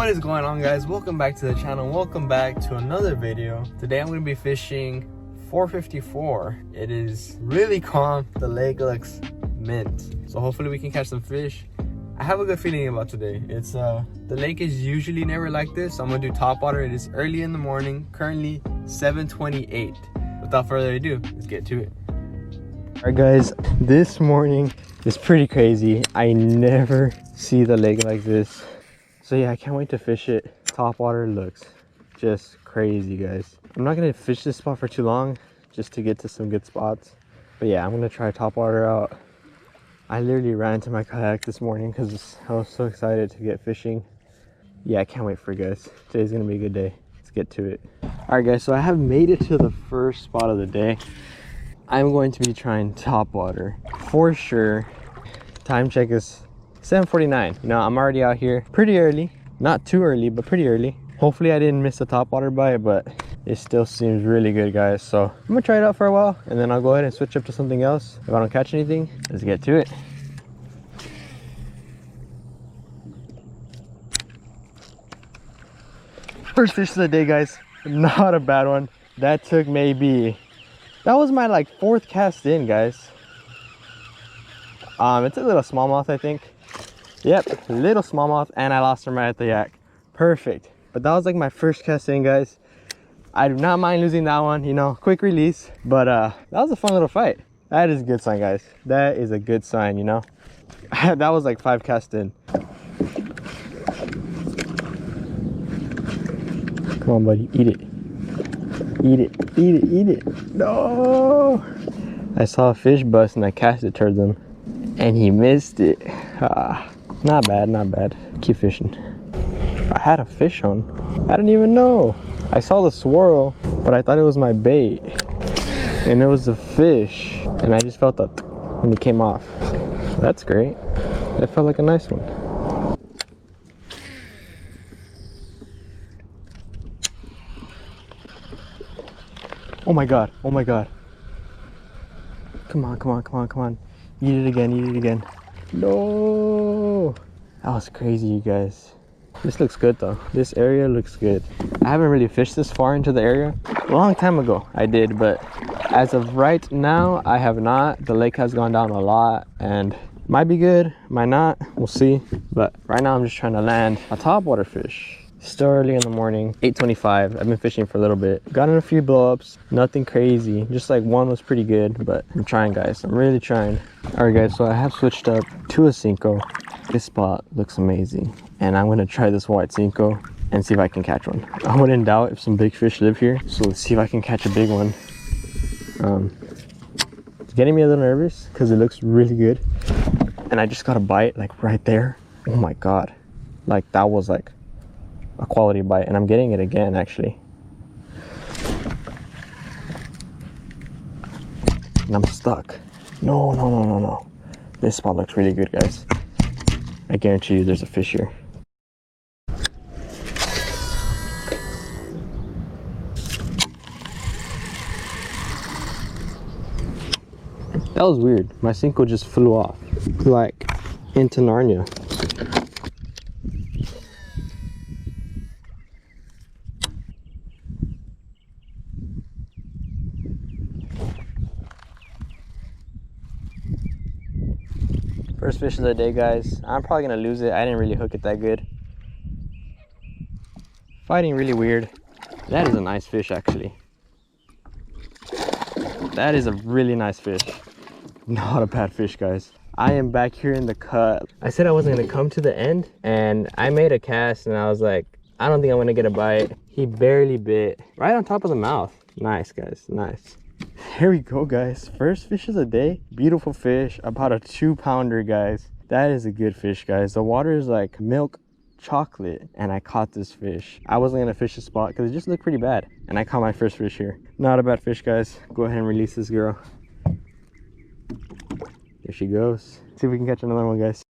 What is going on, guys? Welcome back to the channel. Welcome back to another video. Today I'm going to be fishing 454. It is really calm. The lake looks mint, so hopefully we can catch some fish. I have a good feeling about today. It's the lake is usually never like this, so I'm gonna do top water. It is early in the morning, currently 7:28. Without further ado, let's get to it. All right, guys, this morning is pretty crazy. I never see the lake like this. So yeah, I can't wait to fish it. Top water looks just crazy, guys. I'm not gonna fish this spot for too long, just to get to some good spots. But yeah, I'm gonna try top water out. I literally ran to my kayak this morning because I was so excited to get fishing. Yeah, I can't wait for it, guys. Today's gonna be a good day. Let's get to it. All right, guys, so I have made it to the first spot of the day. I'm going to be trying top water for sure. Time check is 7:49. You know, I'm already out here pretty early. Not too early, but pretty early. Hopefully I didn't miss the top water bite, but it still seems really good, guys. So I'm gonna try it out for a while and then I'll go ahead and switch up to something else. If I don't catch anything, let's get to it. First fish of the day, guys. Not a bad one. That took maybe, that was my like 4th cast in, guys. It's a little smallmouth, I think. Yep, little smallmouth, and I lost her right at the yak. Perfect. But that was like my first cast in, guys. I do not mind losing that one, you know, quick release. But that was a fun little fight. That is a good sign, guys. That is a good sign, you know. That was like 5 cast in. Come on, buddy, eat it. Eat it, eat it, eat it. No! I saw a fish bust and I cast it towards him. And he missed it. Not bad, not bad. Keep fishing. I had a fish on. I didn't even know. I saw the swirl, but I thought it was my bait. And it was a fish. And I just felt that when it came off. That's great. That felt like a nice one. Oh my god, oh my god. Come on, come on, come on, come on. Eat it again, eat it again. No! That was crazy, you guys. This looks good though. This area looks good. I haven't really fished this far into the area. A long time ago I did, but as of right now, I have not. The lake has gone down a lot and might be good, might not. We'll see. But right now I'm just trying to land a topwater fish. Still early in the morning, 8:25. I've been fishing for a little bit. Gotten a few blow-ups, nothing crazy. Just like one was pretty good, but I'm trying, guys. I'm really trying. All right, guys, so I have switched up to a Cinco. This spot looks amazing. And I'm gonna try this white Cinco and see if I can catch one. I wouldn't doubt if some big fish live here. So let's see if I can catch a big one. It's getting me a little nervous because it looks really good. And I just got a bite like right there. Oh my God. Like that was like a quality bite, and I'm getting it again actually. And I'm stuck. No, no, no, no, no. This spot looks really good, guys. I guarantee you there's a fish here. That was weird. My Cinco just flew off, like into Narnia. First fish of the day, guys. I'm probably gonna lose it. I didn't really hook it that good. Fighting really weird. That is a nice fish, actually. That is a really nice fish. Not a bad fish, guys. I am back here in the cut. I said I wasn't gonna come to the end, and I made a cast, and I was like, I don't think I'm gonna get a bite. He barely bit. Right on top of the mouth. Nice, guys, nice. Here we go, guys. First fish of the day. Beautiful fish. About a 2-pounder, guys. That is a good fish, guys. The water is like milk chocolate, and I caught this fish. I wasn't gonna fish the spot because it just looked pretty bad, and I caught my first fish here. Not a bad fish, guys. Go ahead and release this girl. There she goes. See if we can catch another one, guys.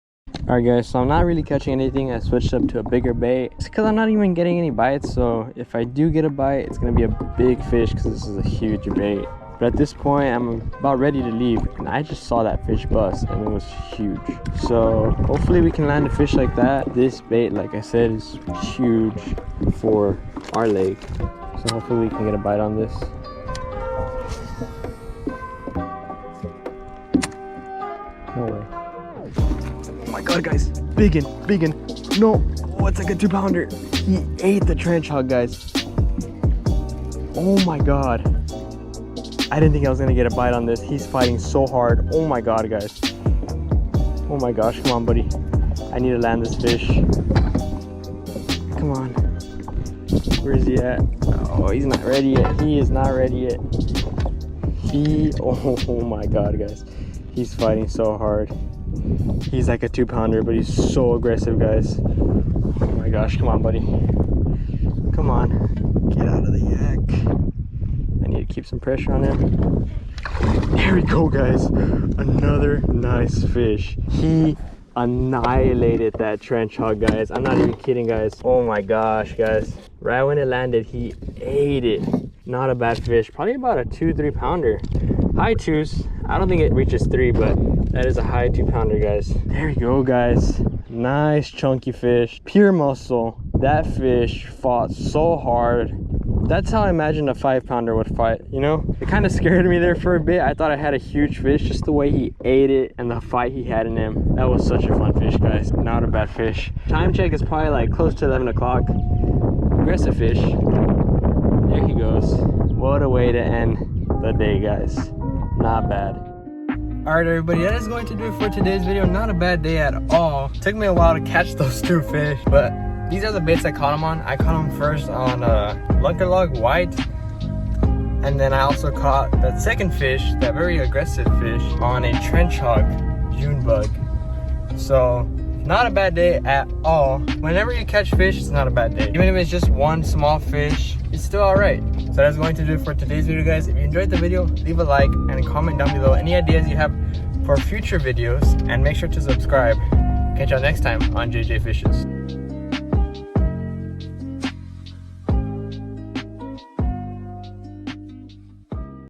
All right, guys, so I'm not really catching anything. I switched up to a bigger bait. It's because I'm not even getting any bites, so if I do get a bite, it's gonna be a big fish because this is a huge bait. But at this point, I'm about ready to leave, and I just saw that fish bust, and it was huge. So hopefully we can land a fish like that. This bait, like I said, is huge for our lake. So hopefully we can get a bite on this. No way. Oh my god, guys. Big one. No. Oh, it's like a 2-pounder. He ate the trench hog, guys. Oh my god. I didn't think I was gonna get a bite on this. He's fighting so hard. Oh my god, guys. Oh my gosh, come on, buddy. I need to land this fish. Come on. Where is he at? Oh, he's not ready yet. He is not ready yet. Oh my god, guys. He's fighting so hard. He's like a 2-pounder, but he's so aggressive, guys. Oh my gosh, come on, buddy. Come on. Get out of the yak. I need to keep some pressure on him. There we go, guys. Another nice fish. He annihilated that trench hog, guys. I'm not even kidding, guys. Oh my gosh, guys. Right when it landed, he ate it. Not a bad fish. Probably about a 2-3 pounder. High 2s. I don't think it reaches 3, but that is a high 2-pounder, guys. There you go, guys. Nice chunky fish. Pure muscle. That fish fought so hard. That's how I imagined a 5-pounder would fight, you know? It kind of scared me there for a bit. I thought I had a huge fish, just the way he ate it and the fight he had in him. That was such a fun fish, guys. Not a bad fish. Time check is probably like close to 11 o'clock. Aggressive fish. There he goes. What a way to end the day, guys. Not bad. Alright, everybody, that is going to do it for today's video. Not a bad day at all. Took me a while to catch those 2 fish, but these are the baits I caught them on. I caught them first on Lunker Log White, and then I also caught that second fish, that very aggressive fish, on a trench hog June bug. So not a bad day at all. Whenever you catch fish, it's not a bad day. Even if it's just one small fish, it's still alright. So that's going to do it for today's video, guys. If you enjoyed the video, leave a like and comment down below any ideas you have for future videos, and make sure to subscribe. Catch y'all next time on JJ Fishes.